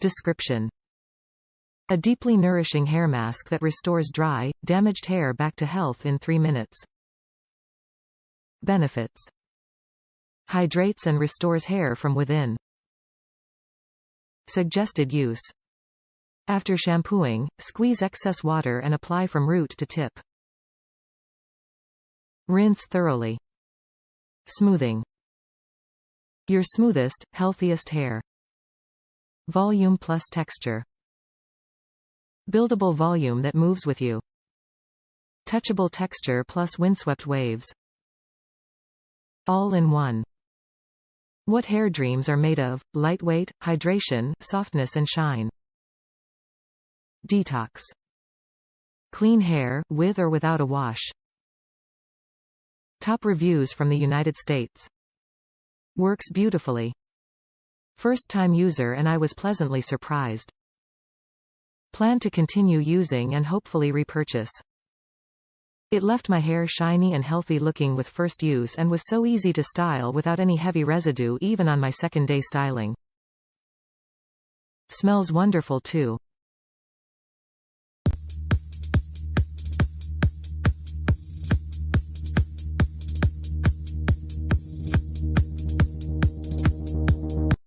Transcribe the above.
Description: a deeply nourishing hair mask that restores dry, damaged hair back to health in 3 minutes. Benefits: hydrates and restores hair from within. Suggested use: after shampooing, squeeze excess water and apply from root to tip. Rinse thoroughly. Smoothing: your smoothest, healthiest hair. Volume plus texture. Buildable volume that moves with you. Touchable texture plus windswept waves. All in one. What hair dreams are made of: lightweight, hydration, softness and shine. Detox: clean hair, with or without a wash. Top reviews from the United States. Works beautifully. First-time user and I was pleasantly surprised. Plan to continue using and hopefully repurchase. It left my hair shiny and healthy looking with first use and was so easy to style without any heavy residue even on my second day styling. Smells wonderful too.